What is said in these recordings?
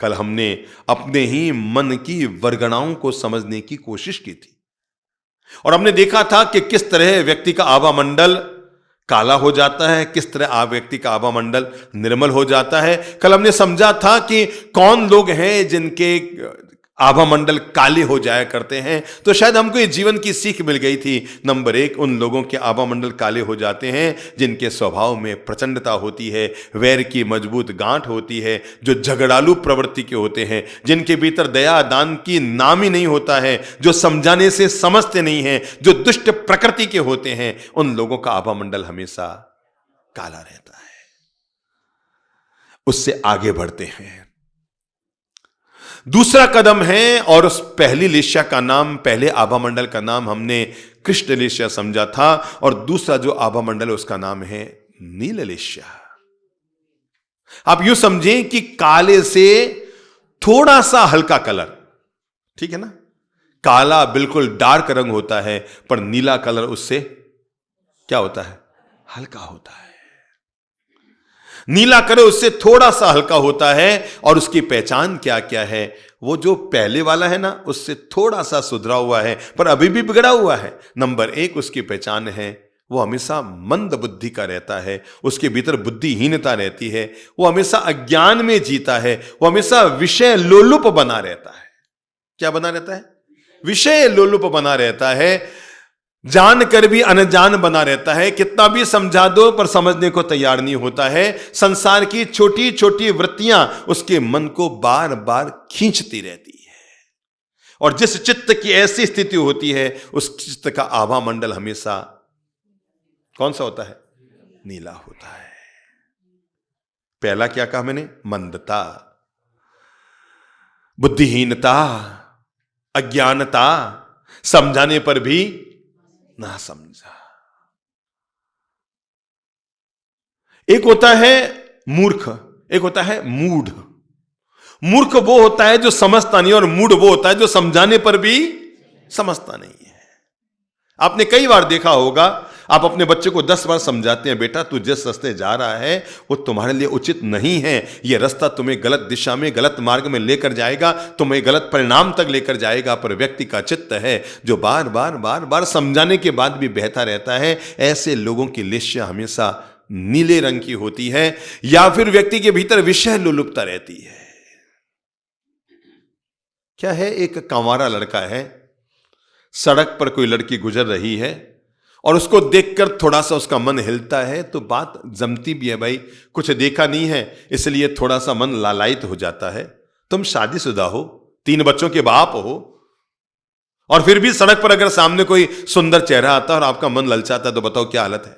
कल हमने अपने ही मन की वर्गणाओं को समझने की कोशिश की थी और हमने देखा था कि किस तरह व्यक्ति का आभा मंडल काला हो जाता है, किस तरह व्यक्ति का आभा मंडल निर्मल हो जाता है। कल हमने समझा था कि कौन लोग हैं जिनके आभा मंडल काले हो जाया करते हैं। तो शायद हमको ये जीवन की सीख मिल गई थी। नंबर 1, उन लोगों के आभा मंडल काले हो जाते हैं जिनके स्वभाव में प्रचंडता होती है, वैर की मजबूत गांठ होती है, जो झगड़ालू प्रवृत्ति के होते हैं, जिनके भीतर दया दान की नाम ही नहीं होता है, जो समझाने से समझते नहीं हैं, जो दुष्ट प्रकृति के होते हैं। उन लोगों का आभा मंडल हमेशा काला रहता है। उससे आगे बढ़ते हैं। दूसरा कदम है, और उस पहली लेस्या का नाम, पहले आभा मंडल का नाम हमने कृष्ण लेस्या समझा था, और दूसरा जो आभा मंडल है उसका नाम है नील लेस्या। आप यूं समझें कि काले से थोड़ा सा हल्का कलर, ठीक है ना। काला बिल्कुल डार्क रंग होता है, पर नीला कलर उससे क्या होता है, हल्का होता है। नीला कलर उससे थोड़ा सा हल्का होता है, और उसकी पहचान क्या क्या है। वो जो पहले वाला है ना, उससे थोड़ा सा सुधरा हुआ है, पर अभी भी बिगड़ा हुआ है। नंबर 1 उसकी पहचान है, वो हमेशा मंद बुद्धि का रहता है, उसके भीतर बुद्धिहीनता रहती है, वो हमेशा अज्ञान में जीता है, वो हमेशा विषय लोलुप बना रहता है। क्या बना रहता है, विषय लोलुप बना रहता है, जानकर भी अनजान बना रहता है। कितना भी समझा दो पर समझने को तैयार नहीं होता है। संसार की छोटी छोटी वृत्तियां उसके मन को बार बार खींचती रहती है, और जिस चित्त की ऐसी स्थिति होती है, उस चित्त का आभा मंडल हमेशा कौन सा होता है, नीला होता है। पहला क्या कहा मैंने, मंदता, बुद्धिहीनता, अज्ञानता, समझाने पर भी ना समझा। एक होता है मूर्ख, एक होता है मूढ़। मूर्ख वो होता है जो समझता नहीं, और मूढ़ वो होता है जो समझाने पर भी समझता नहीं है। आपने कई बार देखा होगा, आप अपने बच्चे को 10 बार समझाते हैं, बेटा तू जिस रास्ते जा रहा है वो तुम्हारे लिए उचित नहीं है, ये रास्ता तुम्हें गलत दिशा में, गलत मार्ग में लेकर जाएगा, तुम्हें गलत परिणाम तक लेकर जाएगा। पर व्यक्ति का चित्त है जो बार बार बार बार समझाने के बाद भी बहता रहता है। ऐसे लोगों की लेस्या हमेशा नीले रंग की होती है, या फिर व्यक्ति के भीतर विषय लोलुपता रहती है। क्या है, एक कंवारा लड़का है, सड़क पर कोई लड़की गुजर रही है और उसको देखकर थोड़ा सा उसका मन हिलता है, तो बात जमती भी है, भाई कुछ देखा नहीं है इसलिए थोड़ा सा मन लालायित हो जाता है। तुम शादीशुदा हो, 3 बच्चों के बाप हो, और फिर भी सड़क पर अगर सामने कोई सुंदर चेहरा आता है और आपका मन ललचाता है, तो बताओ क्या हालत है।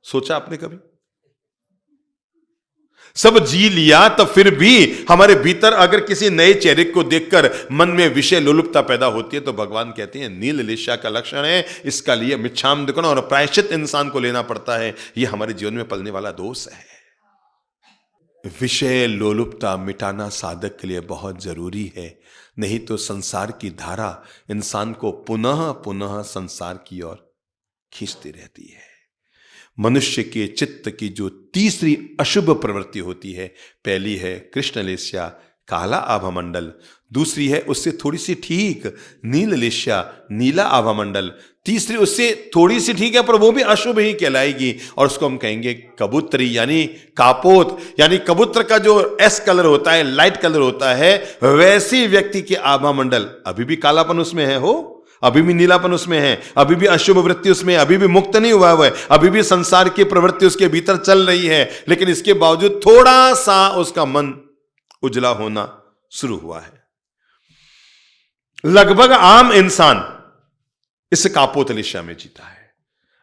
सोचा आपने कभी? सब जी लिया, तब फिर भी हमारे भीतर अगर किसी नए चेहरे को देखकर मन में विषय लोलुपता पैदा होती है, तो भगवान कहते हैं नील लेस्या का लक्षण है। इसका लिए मिच्छाम दुक्कड़ और प्रायश्चित इंसान को लेना पड़ता है। यह हमारे जीवन में पलने वाला दोष है। विषय लोलुपता मिटाना साधक के लिए बहुत जरूरी है, नहीं तो संसार की धारा इंसान को पुनः पुनः संसार की ओर खींचती रहती है। मनुष्य के चित्त की जो तीसरी अशुभ प्रवृत्ति होती है, पहली है कृष्ण लेस्या, काला आभा मंडल, दूसरी है उससे थोड़ी सी ठीक नील लेस्या, नीला आभा मंडल, तीसरी उससे थोड़ी सी ठीक है पर वो भी अशुभ ही कहलाएगी, और उसको हम कहेंगे कबूतरी यानी कापोत। यानी कबूतर का जो एस कलर होता है, लाइट कलर होता है, वैसी व्यक्ति के आभा मंडल अभी भी कालापन उसमें है, हो अभी भी नीलापन उसमें है, अभी भी अशुभ वृत्ति उसमें, अभी भी मुक्त नहीं हुआ है, अभी भी संसार की प्रवृत्ति उसके भीतर चल रही है, लेकिन इसके बावजूद थोड़ा सा उसका मन उजला होना शुरू हुआ है। लगभग आम इंसान इस कापोत लेस्या में जीता है।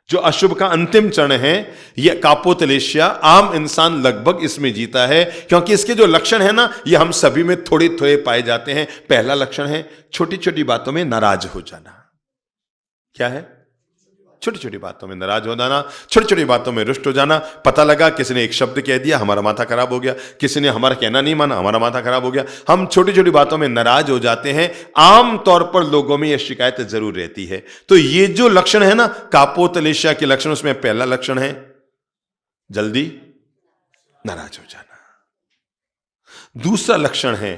जो अशुभ का अंतिम चरण है, यह कापोत लेस्या, आम इंसान लगभग इसमें जीता है, क्योंकि इसके जो लक्षण है ना, ये हम सभी में थोड़े थोड़े पाए जाते हैं। पहला लक्षण है छोटी छोटी बातों में नाराज हो जाना। क्या है? छोटी छोटी बातों में नाराज हो जाना, छोटी छोटी बातों में रुष्ट हो जाना। पता लगा किसी ने एक शब्द कह दिया, हमारा माथा खराब हो गया, किसी ने हमारा कहना नहीं माना, हमारा माथा खराब हो गया। हम छोटी छोटी बातों में नाराज हो जाते हैं। आम तौर पर लोगों में यह शिकायत जरूर रहती है। तो ये जो लक्षण है ना कापोत लेस्या के लक्षण, उसमें पहला लक्षण है जल्दी नाराज हो जाना। दूसरा लक्षण है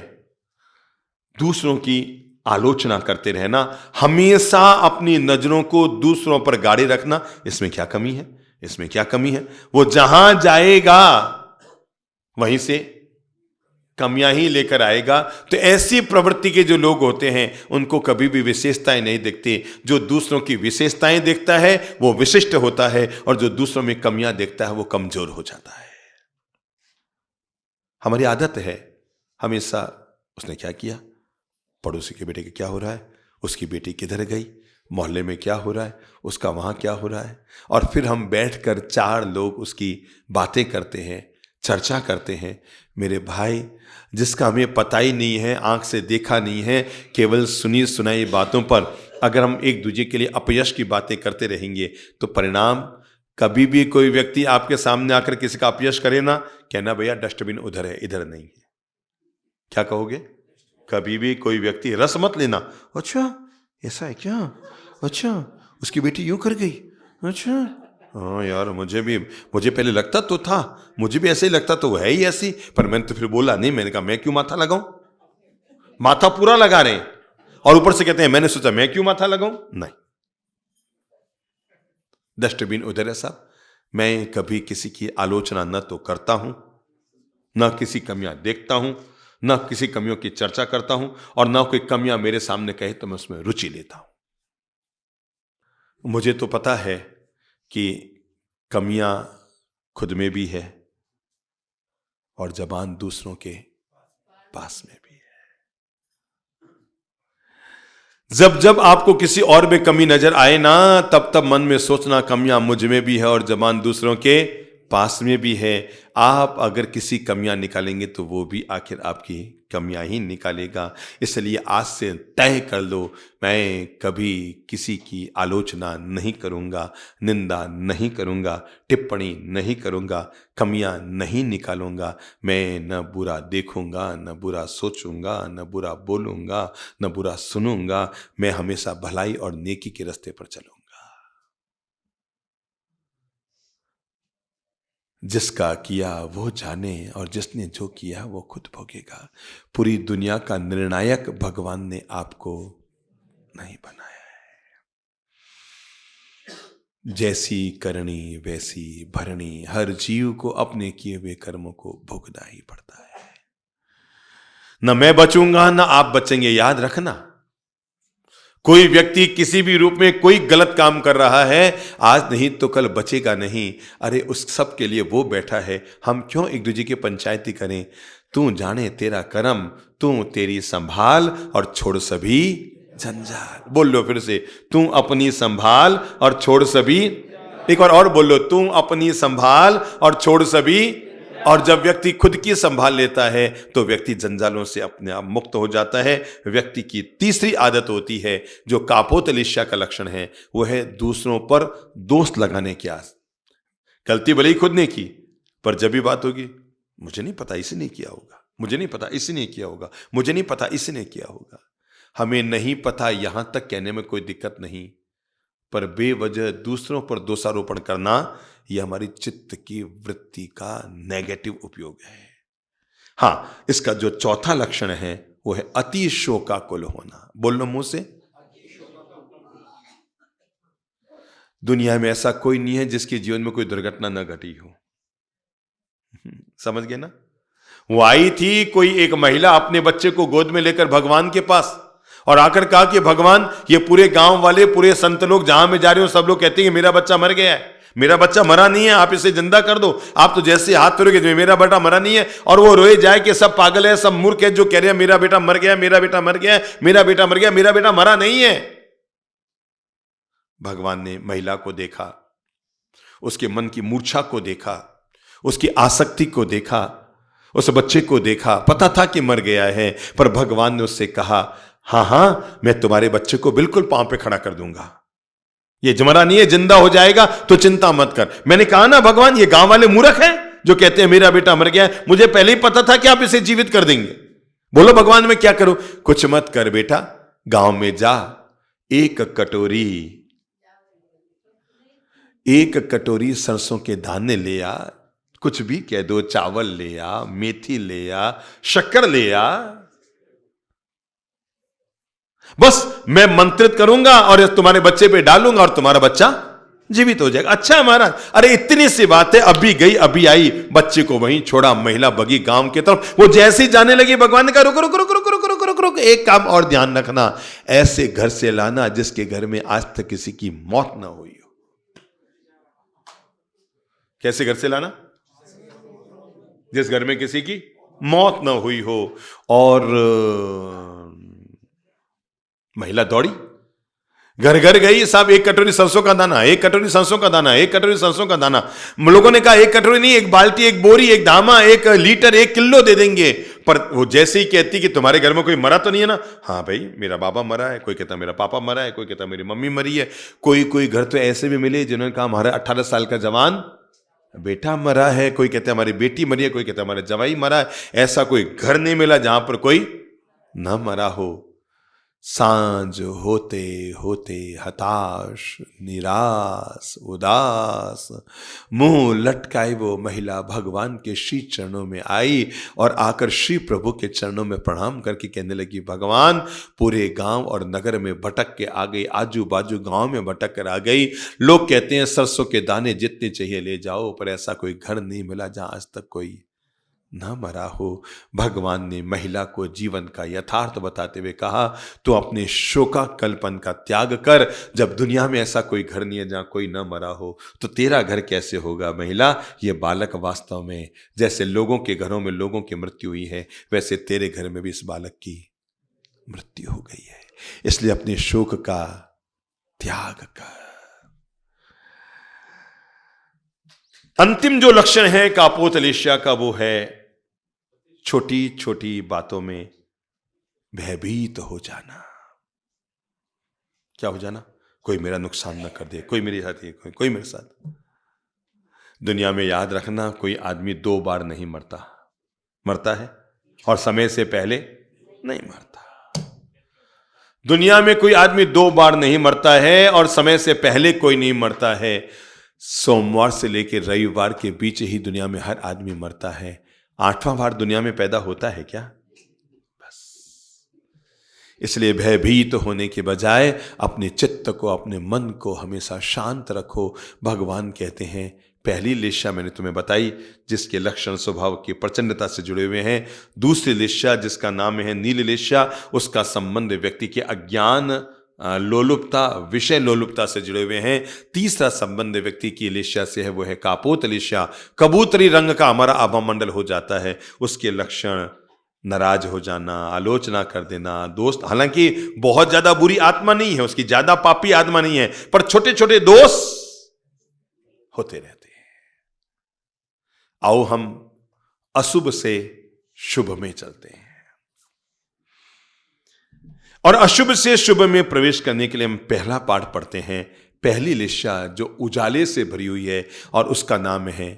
दूसरों की आलोचना करते रहना, हमेशा अपनी नजरों को दूसरों पर गाड़े रखना। इसमें क्या कमी है, इसमें क्या कमी है? वो जहां जाएगा वहीं से कमियां ही लेकर आएगा। तो ऐसी प्रवृत्ति के जो लोग होते हैं उनको कभी भी विशेषताएं नहीं दिखती। जो दूसरों की विशेषताएं देखता है वो विशिष्ट होता है, और जो दूसरों में कमियां देखता है वो कमजोर हो जाता है। हमारी आदत है हमेशा, उसने क्या किया, पड़ोसी के बेटे के क्या हो रहा है, उसकी बेटी किधर गई, मोहल्ले में क्या हो रहा है, उसका वहां क्या हो रहा है, और फिर हम बैठकर चार लोग उसकी बातें करते हैं, चर्चा करते हैं। मेरे भाई, जिसका हमें पता ही नहीं है, आंख से देखा नहीं है, केवल सुनी सुनाई बातों पर अगर हम एक दूसरे के लिए अपयश की बातें करते रहेंगे तो परिणाम, कभी भी कोई व्यक्ति आपके सामने आकर किसी का अपयश करे ना, कहना भैया डस्टबिन उधर है, इधर नहीं है। क्या कहोगे? कभी भी कोई व्यक्ति रस मत लेना, अच्छा ऐसा है क्या, अच्छा उसकी बेटी यूं कर गई, अच्छा हाँ यार मुझे पहले लगता तो था, मुझे भी ऐसे ही लगता, तो है ही ऐसी, पर मैंने तो फिर बोला नहीं, मैंने कहा मैं क्यों माथा लगाऊं। माथा पूरा लगा रहे हैं और ऊपर से कहते हैं मैंने सोचा मैं क्यों माथा लगाऊं। नहीं, डस्टबिन उधर है साहब। मैं कभी किसी की आलोचना न तो करता हूं, न किसी कमियां देखता हूं, न किसी कमियों की चर्चा करता हूं, और न कोई कमियां मेरे सामने कहे तो मैं उसमें रुचि लेता हूं। मुझे तो पता है कि कमियां खुद में भी है और जबान दूसरों के पास में भी है। जब जब आपको किसी और में कमी नजर आए ना, तब तब मन में सोचना कमियां मुझ में भी है और जबान दूसरों के पास में भी है। आप अगर किसी कमियां निकालेंगे तो वो भी आखिर आपकी कमियां ही निकालेगा। इसलिए आज से तय कर लो, मैं कभी किसी की आलोचना नहीं करूंगा, निंदा नहीं करूंगा, टिप्पणी नहीं करूंगा, कमियां नहीं निकालूंगा। मैं न बुरा देखूंगा, न बुरा सोचूंगा, न बुरा बोलूंगा, न बुरा सुनूंगा। मैं हमेशा भलाई और नेकी के रास्ते पर चलूंगा। जिसका किया वो जाने और जिसने जो किया वो खुद भोगेगा। पूरी दुनिया का निर्णायक भगवान ने आपको नहीं बनाया है। जैसी करनी वैसी भरनी, हर जीव को अपने किए हुए कर्मों को भोगना ही पड़ता है। न मैं बचूंगा न आप बचेंगे, याद रखना। कोई व्यक्ति किसी भी रूप में कोई गलत काम कर रहा है, आज नहीं तो कल बचेगा नहीं। अरे उस सब के लिए वो बैठा है, हम क्यों एक दूसरे की पंचायती करें। तू जाने तेरा कर्म, तू तेरी संभाल और छोड़ सभी जंजाल। बोल लो फिर से, तू अपनी संभाल और छोड़ सभी, एक बार और बोल लो, तू अपनी संभाल और छोड़ सभी। और जब व्यक्ति खुद की संभाल लेता है तो व्यक्ति जंजालों से अपने आप मुक्त हो जाता है। व्यक्ति की तीसरी आदत होती है जो कापोतलिश्या का लक्षण है, वो है दूसरों पर दोष लगाने की आदत। गलती भले ही खुद ने की, पर जब भी बात होगी, मुझे नहीं पता इसने किया होगा, मुझे नहीं पता इसने किया होगा, मुझे नहीं पता इसने किया होगा। हमें नहीं पता यहां तक कहने में कोई दिक्कत नहीं, पर बेवजह दूसरों पर दोषारोपण करना यह हमारी चित्त की वृत्ति का नेगेटिव उपयोग है। हां, इसका जो चौथा लक्षण है वो है अति शोकाकुल होना। बोल लो मुंह से, दुनिया में ऐसा कोई नहीं है जिसके जीवन में कोई दुर्घटना न घटी हो। समझ गए ना? वो आई थी कोई एक महिला अपने बच्चे को गोद में लेकर भगवान के पास, और आकर कहा कि भगवान, ये पूरे गांव वाले, पूरे संत लोग जहां में जा रहे हो सब लोग कहते हैं मेरा बच्चा मर गया है। मेरा बच्चा मरा नहीं है, आप इसे जिंदा कर दो। आप तो जैसे हाथ फेरोगे मेरा बेटा मरा नहीं है, और वो रोए जाए कि सब पागल है, सब मूर्ख है जो कह रहे हैं मेरा बेटा मर गया, मेरा बेटा मर गया, मेरा बेटा मर गया, मेरा बेटा मरा नहीं है। भगवान ने महिला को देखा, उसके मन की मूर्छा को देखा, उसकी आसक्ति को देखा, उस बच्चे को देखा, पता था कि मर गया है, पर भगवान ने उससे कहा, हाँ हाँ मैं तुम्हारे बच्चे को बिल्कुल पांव पे खड़ा कर दूंगा, ये मरा नहीं है, जिंदा हो जाएगा, तो चिंता मत कर। मैंने कहा ना भगवान, ये गांव वाले मूर्ख हैं जो कहते हैं मेरा बेटा मर गया है, मुझे पहले ही पता था कि आप इसे जीवित कर देंगे। बोलो भगवान मैं क्या करूं? कुछ मत कर बेटा, गांव में जा, एक कटोरी सरसों के दाने ले आ, कुछ भी कह दो, चावल ले आ, मेथी ले आ, शक्कर ले आ, बस मैं मंत्रित करूंगा और तुम्हारे बच्चे पे डालूंगा और तुम्हारा बच्चा जीवित हो जाएगा। अच्छा महाराज, अरे इतनी सी बात है, अभी गई अभी आई, बच्चे को वहीं छोड़ा, महिला बगी गांव की तरफ। वो जैसे ही जाने लगी, भगवान ने कहा रुको रुको रुको रुको रुको रुको रुको रुको, एक काम और ध्यान रखना, ऐसे घर से लाना जिसके घर में आज तक किसी की मौत ना हुई हो। कैसे घर से लाना? जिस घर में किसी की मौत ना हुई हो। और महिला दौड़ी, घर घर गई, साहब एक कटोरी सरसों का दाना, एक कटोरी सरसों का दाना, एक कटोरी सरसों का दाना। लोगों ने कहा एक कटोरी नहीं, एक बाल्टी, एक बोरी, एक धामा, एक लीटर, 1 किलो दे देंगे। पर वो जैसे ही कहती कि तुम्हारे घर में कोई मरा तो नहीं है ना? हाँ भाई, मेरा बाबा मरा है, कोई कहता मेरा पापा मरा है, कोई कहता मेरी मम्मी मरी है। कोई घर तो ऐसे भी मिले जिन्होंने कहा हमारा 18 साल का जवान बेटा मरा है, कोई कहते हमारी बेटी मरी है, कोई कहता हमारा जवाई मरा है। ऐसा कोई घर नहीं मिला जहां पर कोई ना मरा हो। सांझ होते होते हताश, निराश, उदास, मुंह लटकाए वो महिला भगवान के श्री चरणों में आई और आकर श्री प्रभु के चरणों में प्रणाम करके कहने लगी, भगवान पूरे गांव और नगर में भटक के आ गई, आजू बाजू गांव में भटक कर आ गई। लोग कहते हैं सरसों के दाने जितने चाहिए ले जाओ, पर ऐसा कोई घर नहीं मिला जहां आज तक कोई ना मरा हो। भगवान ने महिला को जीवन का यथार्थ बताते हुए कहा, तू अपने शोकाकल्पन का त्याग कर। जब दुनिया में ऐसा कोई घर नहीं है जहां कोई ना मरा हो, तो तेरा घर कैसे होगा महिला? ये बालक वास्तव में जैसे लोगों के घरों में लोगों की मृत्यु हुई है, वैसे तेरे घर में भी इस बालक की मृत्यु हो गई है। इसलिए अपने शोक का त्याग कर। अंतिम जो लक्षण है कापोतलेश्या का, वो है छोटी छोटी बातों में भयभीत हो जाना। क्या हो जाना? कोई मेरा नुकसान ना कर दे, कोई मेरे साथ, कोई मेरे साथ। दुनिया में याद रखना, कोई आदमी 2 बार नहीं मरता, मरता है और समय से पहले नहीं मरता। दुनिया में कोई आदमी 2 बार नहीं मरता है और समय से पहले कोई नहीं मरता है। सोमवार से लेकर रविवार के बीच ही दुनिया में हर आदमी मरता है। 8वां बार दुनिया में पैदा होता है क्या? बस। इसलिए भयभीत होने के बजाय अपने चित्त को, अपने मन को हमेशा शांत रखो। भगवान कहते हैं, पहली लिस्या मैंने तुम्हें बताई जिसके लक्षण स्वभाव की प्रचंडता से जुड़े हुए हैं। दूसरी लिस्या जिसका नाम है नील लिस्या, उसका संबंध व्यक्ति के अज्ञान, लोलुपता, विषय लोलुपता से जुड़े हुए हैं। तीसरा संबंध व्यक्ति की लिस्या से है, वो है कापोत लिस्या। कबूतरी रंग का हमारा आभा मंडल हो जाता है। उसके लक्षण नाराज हो जाना, आलोचना कर देना, दोस्त, हालांकि बहुत ज्यादा बुरी आत्मा नहीं है उसकी, ज्यादा पापी आत्मा नहीं है, पर छोटे छोटे दोष होते रहते हैं। आओ हम अशुभ से शुभ में चलते हैं और अशुभ से शुभ में प्रवेश करने के लिए हम पहला पाठ पढ़ते हैं। पहली लिस्या जो उजाले से भरी हुई है और उसका नाम है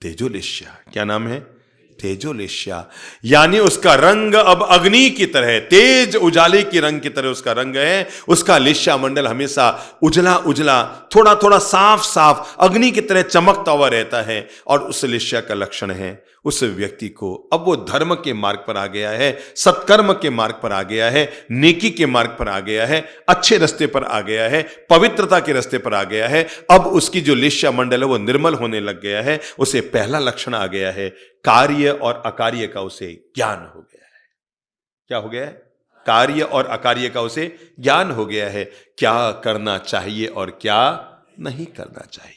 तेजोलिस्या। क्या नाम है? तेजोलिस्या। यानी उसका रंग अब अग्नि की तरह, तेज उजाले की रंग की तरह उसका रंग है। उसका लिस्या मंडल हमेशा उजला उजला, थोड़ा थोड़ा साफ साफ अग्नि की तरह चमकता हुआ रहता है। और उस लिस्या का लक्षण है उस व्यक्ति को अब वो धर्म के मार्ग पर आ गया है, सत्कर्म के मार्ग पर आ गया है, नेकी के मार्ग पर आ गया है, अच्छे रास्ते पर आ गया है, पवित्रता के रास्ते पर आ गया है। अब उसकी जो लिस्या मंडल है वो निर्मल होने लग गया है। उसे पहला लक्षण आ गया है, कार्य और अकार्य का उसे ज्ञान हो गया है। क्या हो गया है? कार्य और अकार्य का उसे ज्ञान हो गया है। क्या करना चाहिए और क्या नहीं करना चाहिए।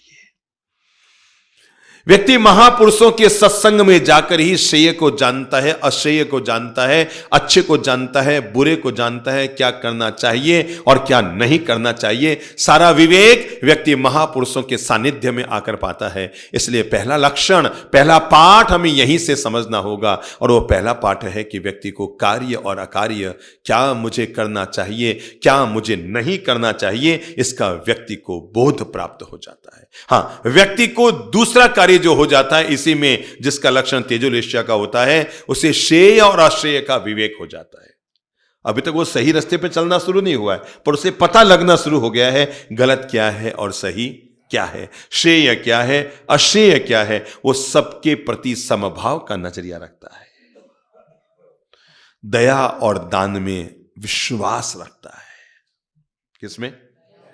व्यक्ति महापुरुषों के सत्संग में जाकर ही श्रेय को जानता है, अश्रेय को जानता है, अच्छे को जानता है, बुरे को जानता है, क्या करना चाहिए और क्या नहीं करना चाहिए। सारा विवेक व्यक्ति महापुरुषों के सानिध्य में आकर पाता है। इसलिए पहला लक्षण, पहला पाठ हमें यहीं से समझना होगा। और वो पहला पाठ है कि व्यक्ति को कार्य और अकार्य, क्या मुझे करना चाहिए, क्या मुझे नहीं करना चाहिए, इसका व्यक्ति को बोध प्राप्त हो जाता है। हाँ, व्यक्ति को दूसरा कार्य जो हो जाता है इसी में, जिसका लक्षण तेजोलिस्या का होता है, उसे श्रेय और अश्रेय का विवेक हो जाता है। अभी तक वो सही रास्ते पे चलना शुरू नहीं हुआ है, पर उसे पता लगना शुरू हो गया है गलत क्या है और सही क्या है, श्रेय क्या है, अश्रेय क्या है, वो सबके प्रति समभाव का नजरिया रखता है। दया और दान में विश्वास रखता है। किसमें?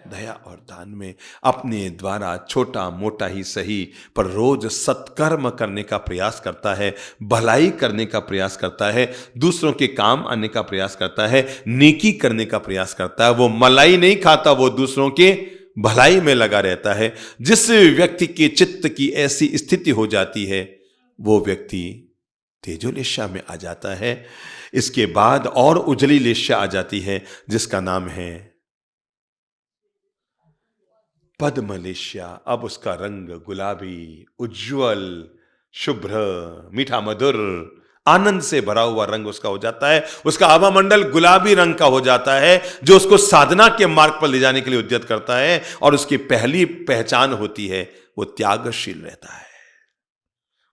दया और दान में। अपने द्वारा छोटा मोटा ही सही पर रोज सत्कर्म करने का प्रयास करता है, भलाई करने का प्रयास करता है, दूसरों के काम आने का प्रयास करता है, नेकी करने का प्रयास करता है। वो मलाई नहीं खाता, वो दूसरों के भलाई में लगा रहता है। जिस व्यक्ति के चित्त की ऐसी स्थिति हो जाती है, वो व्यक्ति तेजोलेशा में आ जाता है। इसके बाद और उजली लेशा आ जाती है, जिसका नाम है पद्मलेशा। अब उसका रंग गुलाबी, उज्जवल, शुभ्र, मीठा मधुर, आनंद से भरा हुआ रंग उसका हो जाता है। उसका आभा मंडल गुलाबी रंग का हो जाता है, जो उसको साधना के मार्ग पर ले जाने के लिए उद्यत करता है। और उसकी पहली पहचान होती है, वो त्यागशील रहता है।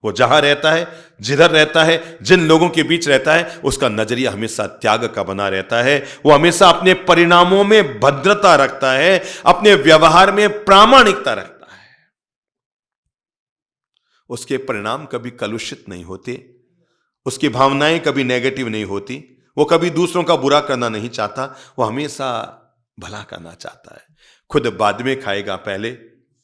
वो जहां रहता है, जिधर रहता है, जिन लोगों के बीच रहता है, उसका नजरिया हमेशा त्याग का बना रहता है। वो हमेशा अपने परिणामों में भद्रता रखता है, अपने व्यवहार में प्रामाणिकता रखता है। उसके परिणाम कभी कलुषित नहीं होते, उसकी भावनाएं कभी नेगेटिव नहीं होती, वो कभी दूसरों का बुरा करना नहीं चाहता, वो हमेशा भला करना चाहता है। खुद बाद में खाएगा, पहले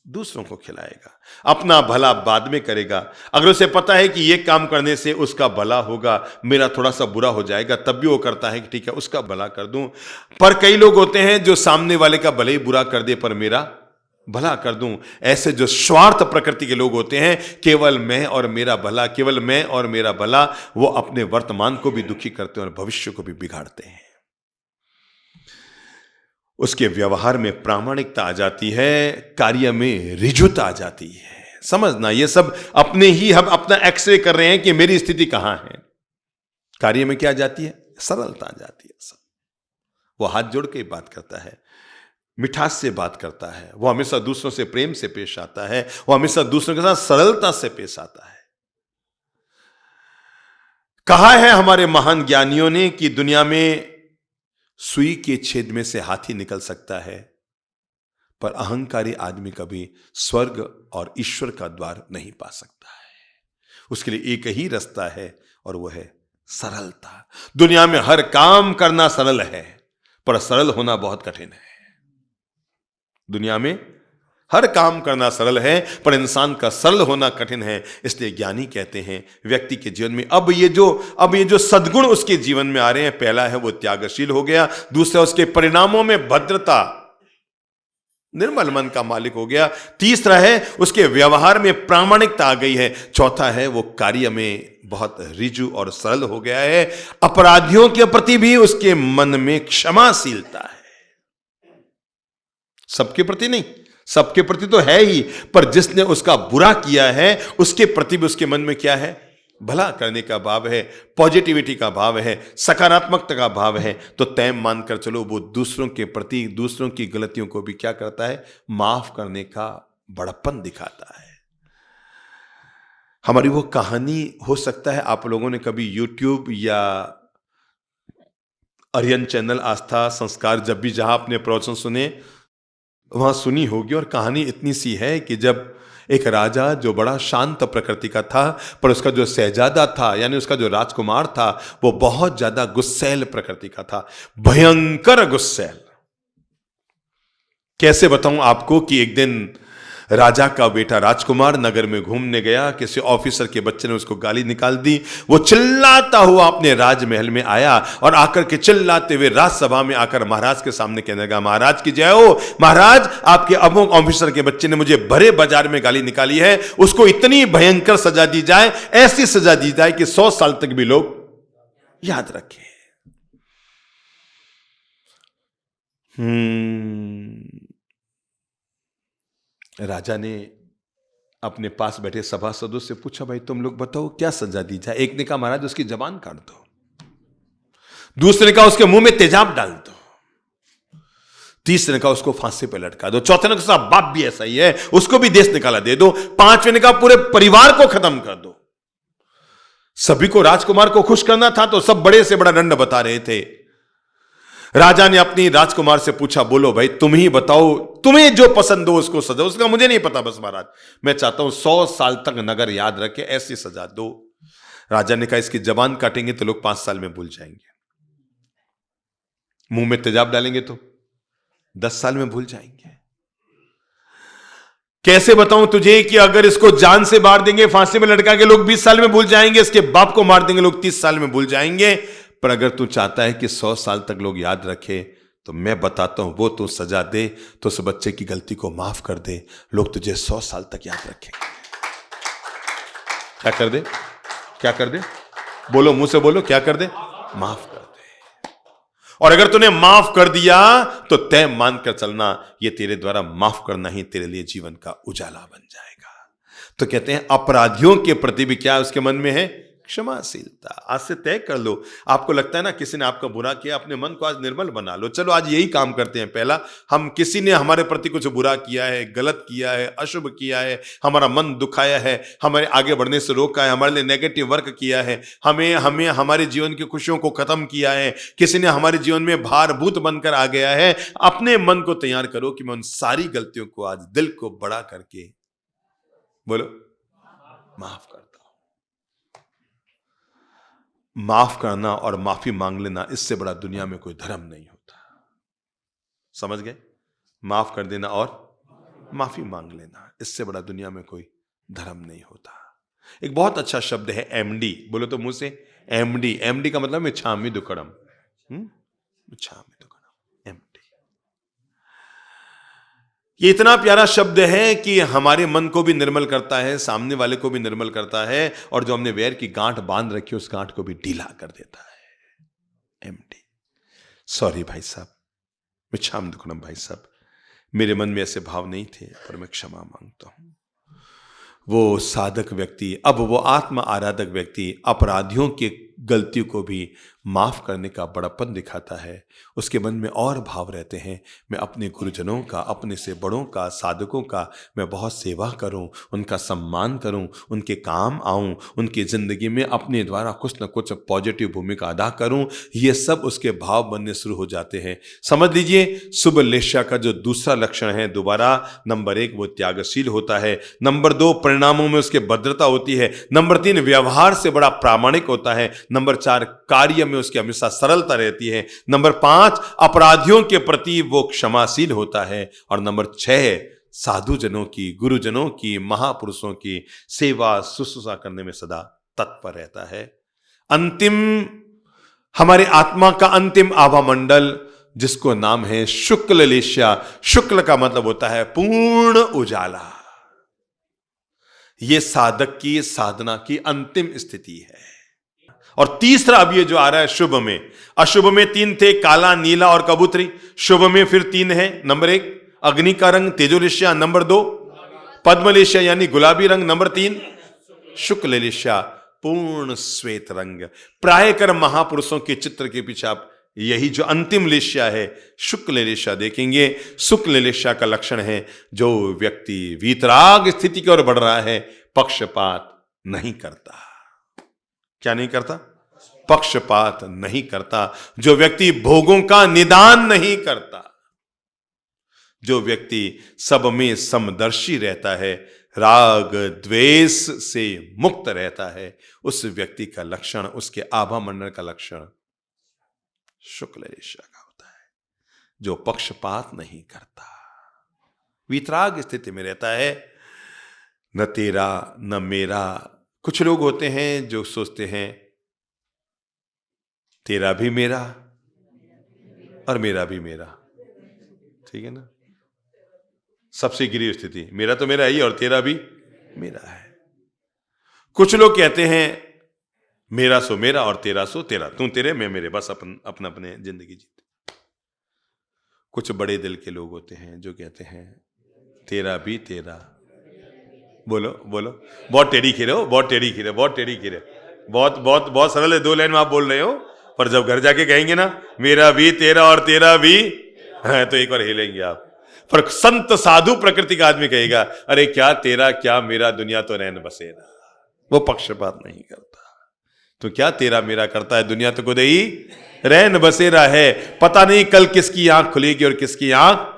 दूसरों को खिलाएगा, अपना भला बाद में करेगा। अगर उसे पता है कि यह काम करने से उसका भला होगा, मेरा थोड़ा सा बुरा हो जाएगा, तब भी वो करता है कि ठीक है उसका भला कर दूं। पर कई लोग होते हैं जो सामने वाले का भले ही बुरा कर दे पर मेरा भला कर दूं। ऐसे जो स्वार्थ प्रकृति के लोग होते हैं, केवल मैं और मेरा भला, केवल मैं और मेरा भला, वो अपने वर्तमान को भी दुखी करते हैं और भविष्य को भी बिगाड़ते हैं। उसके व्यवहार में प्रामाणिकता आ जाती है, कार्य में रिजुता आ जाती है। समझना, ये सब अपने ही हम अपना एक्सरे कर रहे हैं कि मेरी स्थिति कहां है। कार्य में क्या आ जाती है? सरलता आ जाती है। सब वो हाथ जोड़ के बात करता है, मिठास से बात करता है, वो हमेशा दूसरों से प्रेम से पेश आता है, वो हमेशा दूसरों के साथ सरलता से पेश आता है। कहा है हमारे महान ज्ञानियों ने कि दुनिया में सुई के छेद में से हाथी निकल सकता है, पर अहंकारी आदमी कभी स्वर्ग और ईश्वर का द्वार नहीं पा सकता है। उसके लिए एक ही रास्ता है और वह है सरलता। दुनिया में हर काम करना सरल है, पर सरल होना बहुत कठिन है। दुनिया में हर काम करना सरल है, पर इंसान का सरल होना कठिन है। इसलिए ज्ञानी कहते हैं व्यक्ति के जीवन में अब ये जो सद्गुण उसके जीवन में आ रहे हैं, पहला है वो त्यागशील हो गया, दूसरा उसके परिणामों में भद्रता, निर्मल मन का मालिक हो गया, तीसरा है उसके व्यवहार में प्रामाणिकता आ गई है, चौथा है वो कार्य में बहुत रिजु और सरल हो गया है। अपराधियों के प्रति भी उसके मन में क्षमाशीलता है। सबके प्रति नहीं, सबके प्रति तो है ही, पर जिसने उसका बुरा किया है उसके प्रति भी उसके मन में क्या है? भला करने का भाव है, पॉजिटिविटी का भाव है, सकारात्मकता का भाव है। तो तय मानकर चलो वो दूसरों के प्रति, दूसरों की गलतियों को भी क्या करता है? माफ करने का बड़प्पन दिखाता है। हमारी वो कहानी हो सकता है आप लोगों ने कभी YouTube या आर्यन चैनल, आस्था, संस्कार, जब भी जहां आपने प्रवचन सुने वहां सुनी होगी। और कहानी इतनी सी है कि जब एक राजा जो बड़ा शांत प्रकृति का था, पर उसका जो शहजादा था यानी उसका जो राजकुमार था वो बहुत ज्यादा गुस्सैल प्रकृति का था, भयंकर गुस्सैल। कैसे बताऊं आपको कि एक दिन राजा का बेटा राजकुमार नगर में घूमने गया, किसी ऑफिसर के बच्चे ने उसको गाली निकाल दी। वो चिल्लाता हुआ अपने राजमहल में आया और आकर के चिल्लाते हुए राजसभा में आकर महाराज के सामने कहने लगा, महाराज की जय हो, महाराज आपके अमुक ऑफिसर के बच्चे ने मुझे भरे बाजार में गाली निकाली है, उसको इतनी भयंकर सजा दी जाए, ऐसी सजा दी जाए कि 100 साल तक भी लोग याद रखें। राजा ने अपने पास बैठे सभासदों से पूछा, भाई तुम लोग बताओ क्या सजा दी जाए? एक ने कहा महाराज उसकी जबान काट दो, दूसरे ने कहा उसके मुंह में तेजाब डाल दो, तीसरे ने कहा उसको फांसी पे लटका दो, चौथे ने कहा बाप भी ऐसा ही है उसको भी देश निकाला दे दो, पांचवें ने कहा पूरे परिवार को खत्म कर दो। सभी को राजकुमार को खुश करना था तो सब बड़े से बड़ा दंड बता रहे थे। राजा ने अपनी राजकुमार से पूछा, बोलो भाई तुम ही बताओ, तुम्हें जो पसंद हो उसको सजा। उसका मुझे नहीं पता, बस महाराज मैं चाहता हूं 100 साल तक नगर याद रखे, ऐसी सजा दो। राजा ने कहा, इसकी जबान काटेंगे तो लोग 5 साल में भूल जाएंगे, मुंह में तेजाब डालेंगे तो 10 साल में भूल जाएंगे। कैसे बताऊं तुझे कि अगर इसको जान से मार देंगे, फांसी में लटका के लोग 20 साल में भूल जाएंगे, इसके बाप को मार देंगे लोग 30 साल में भूल जाएंगे। पर अगर तू चाहता है कि 100 साल तक लोग याद रखे, तो मैं बताता हूं वो तू सजा दे तो उस बच्चे की गलती को माफ कर दे, लोग तुझे 100 साल तक याद रखेंगे। क्या कर दे? क्या कर दे? बोलो, मुंह से बोलो, क्या कर दे? माफ कर दे। और अगर तूने माफ कर दिया तो तय मानकर चलना, ये तेरे द्वारा माफ करना ही तेरे लिए जीवन का उजाला बन जाएगा। तो कहते हैं अपराधियों के प्रति भी क्या उसके मन में है? क्षमाशीलता। आज से तय कर लो। आपको लगता है ना किसी ने आपका बुरा किया, अपने मन को आज निर्मल बना लो। चलो आज यही काम करते हैं। पहला, हम किसी ने हमारे प्रति कुछ बुरा किया है, गलत किया है, अशुभ किया है, हमारा मन दुखाया है, हमारे आगे बढ़ने से रोका है, हमारे लिए नेगेटिव वर्क किया है, हमें हमारे जीवन की खुशियों को खत्म किया है, किसी ने हमारे जीवन में भारभूत बनकर आ गया है। अपने मन को तैयार करो कि मैं उन सारी गलतियों को आज दिल को बड़ा करके बोलो माफ करता हूं। माफ करना और माफी मांग लेना, इससे बड़ा दुनिया में कोई धर्म नहीं होता। समझ गए? माफ कर देना और माफी मांग लेना, इससे बड़ा दुनिया में कोई धर्म नहीं होता। एक बहुत अच्छा शब्द है एमडी, बोलो तो मुंह से, एमडी। एमडी का मतलब मिच्छामि दुक्कडम, मिच्छामि दुक्कडम, एमडी। ये इतना प्यारा शब्द है कि हमारे मन को भी निर्मल करता है, सामने वाले को भी निर्मल करता है, और जो हमने वैर की गांठ बांध रखी उस गांठ को भी ढीला कर देता है। एमडी। सॉरी भाई साहब, मिच्छामि दुक्कडम भाई साहब, मेरे मन में ऐसे भाव नहीं थे, पर मैं क्षमा मांगता हूं। वो साधक व्यक्ति, अब वो आत्म आराधक व्यक्ति अपराधियों की गलतियों को भी माफ करने का बड़प्पन दिखाता है। उसके मन में और भाव रहते हैं, मैं अपने गुरुजनों का, अपने से बड़ों का, साधकों का मैं बहुत सेवा करूं, उनका सम्मान करूं, उनके काम आऊं, उनकी जिंदगी में अपने द्वारा कुछ न कुछ पॉजिटिव भूमिका अदा करूं। ये सब उसके भाव बनने शुरू हो जाते हैं। समझ लीजिए, शुभ लेस्या का जो दूसरा लक्षण है, दोबारा, नंबर 1 वो त्यागशील होता है, नंबर 2 परिणामों में उसके भद्रता होती है, नंबर 3 व्यवहार से बड़ा प्रामाणिक होता है, नंबर 4 कार्य में उसकी हमेशा सरलता रहती है, नंबर 5 अपराधियों के प्रति वो क्षमाशील होता है, और नंबर 6 साधुजनों की, गुरुजनों की, महापुरुषों की सेवा शुश्रूषा करने में सदा तत्पर रहता है। अंतिम, हमारे आत्मा का अंतिम आभा मंडल, जिसको नाम है शुक्ल लेस्या। शुक्ल का मतलब होता है पूर्ण उजाला। यह साधक की साधना की अंतिम स्थिति है। और तीसरा अब ये जो आ रहा है शुभ में, अशुभ में 3 थे, काला, नीला और कबूतरी। शुभ में फिर 3 है, नंबर 1 अग्नि का रंग तेजोलेस्या, नंबर 2 पद्मलेस्या यानी गुलाबी रंग, नंबर 3 शुक्ल लेस्या पूर्ण श्वेत रंग। प्राय कर महापुरुषों के चित्र के पीछे आप यही जो अंतिम लेस्या है शुक्ल लेस्या देखेंगे। शुक्ल लेस्या का लक्षण है जो व्यक्ति वीतराग स्थिति की ओर बढ़ रहा है, पक्षपात नहीं करता। क्या नहीं करता? पक्षपात नहीं करता। जो व्यक्ति भोगों का निदान नहीं करता, जो व्यक्ति सब में समदर्शी रहता है, राग द्वेष से मुक्त रहता है, उस व्यक्ति का लक्षण, उसके आभा मंडल का लक्षण शुक्ल लेस्या का होता है, जो पक्षपात नहीं करता, वितराग स्थिति में रहता है, न तेरा न मेरा। कुछ लोग होते हैं जो सोचते हैं तेरा भी मेरा और मेरा भी मेरा, ठीक है ना, सबसे गिरी स्थिति, मेरा तो मेरा ही और तेरा भी मेरा है। कुछ लोग कहते हैं मेरा सो मेरा और तेरा सो तेरा, तू तेरे मैं मेरे, बस अपना अपने जिंदगी जीते। कुछ बड़े दिल के लोग होते हैं जो कहते हैं तेरा भी तेरा। बोलो बोलो, बहुत टेढ़ी खीरे हो, बहुत टेढ़ी खीरे, बहुत टेढ़ी खीरे, बहुत बहुत बहुत सरल है, 2 लाइन में आप बोल रहे हो, पर जब घर जाके कहेंगे ना मेरा भी तेरा और तेरा भी है, तो एक बार हिलेंगे आप। पर संत साधु प्रकृति का आदमी कहेगा अरे क्या तेरा क्या मेरा, दुनिया तो रैन बसेरा। वो पक्षपात नहीं करता, तो क्या तेरा मेरा करता है, दुनिया तो खुद ही रैन बसेरा है। पता नहीं कल किसकी आंख खुलेगी और किसकी आंख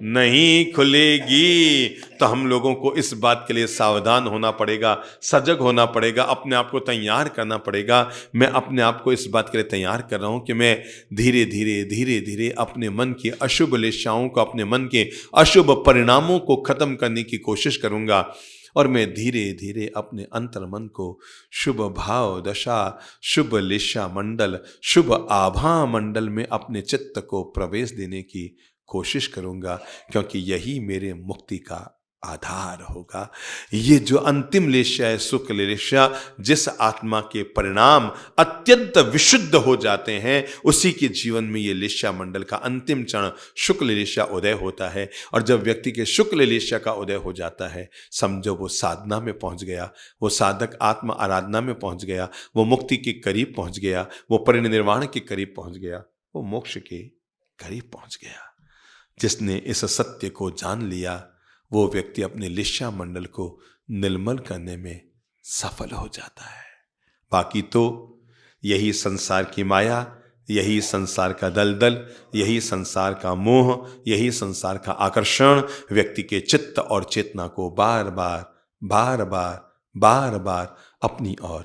नहीं खुलेगी। तो हम लोगों को इस बात के लिए सावधान होना पड़ेगा, सजग होना पड़ेगा, अपने आप को तैयार करना पड़ेगा। मैं अपने आप को इस बात के लिए तैयार कर रहा हूं कि मैं धीरे धीरे धीरे धीरे अपने मन की अशुभ लेशाओं को, अपने मन के अशुभ परिणामों को खत्म करने की कोशिश करूंगा और मैं धीरे धीरे अपने अंतर मन को शुभ भाव दशा, शुभ लेशा मंडल, शुभ आभा मंडल में अपने चित्त को प्रवेश देने की कोशिश करूंगा, क्योंकि यही मेरे मुक्ति का आधार होगा। ये जो अंतिम लेशा है, सुख लेशा, जिस आत्मा के परिणाम अत्यंत विशुद्ध हो जाते हैं, उसी के जीवन में ये लेशा मंडल का अंतिम चरण शुक्ल लेशा उदय होता है। और जब व्यक्ति के शुक्ल लेशा का उदय हो जाता है, समझो वो साधना में पहुंच गया, वो साधक आत्म आराधना में पहुंच गया, वो मुक्ति के करीब पहुंच गया, वो परिनिर्वाण के करीब पहुंच गया, वो मोक्ष के करीब पहुंच गया। जिसने इस सत्य को जान लिया, वो व्यक्ति अपने लेशा मंडल को निर्मल करने में सफल हो जाता है। बाकी तो यही संसार की माया, यही संसार का दलदल, यही संसार का मोह, यही संसार का आकर्षण व्यक्ति के चित्त और चेतना को बार बार बार बार बार बार अपनी ओर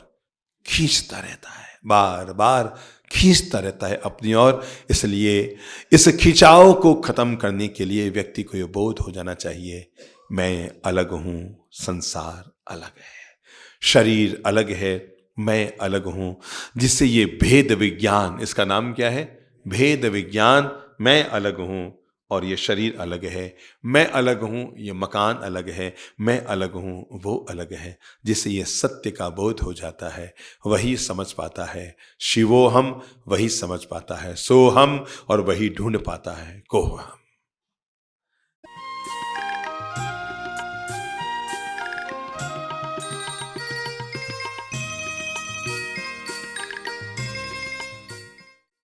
खींचता रहता है, बार बार खींचता रहता है अपनी ओर। इसलिए इस खिंचाव को खत्म करने के लिए व्यक्ति को यह बोध हो जाना चाहिए, मैं अलग हूं, संसार अलग है, शरीर अलग है, मैं अलग हूं। जिससे ये भेद विज्ञान, इसका नाम क्या है, भेद विज्ञान, मैं अलग हूं और ये शरीर अलग है, मैं अलग हूं, ये मकान अलग है, मैं अलग हूं, वो अलग है। जिसे ये सत्य का बोध हो जाता है, वही समझ पाता है शिवोहम, वही समझ पाता है सोहम, और वही ढूंढ पाता है कोहम।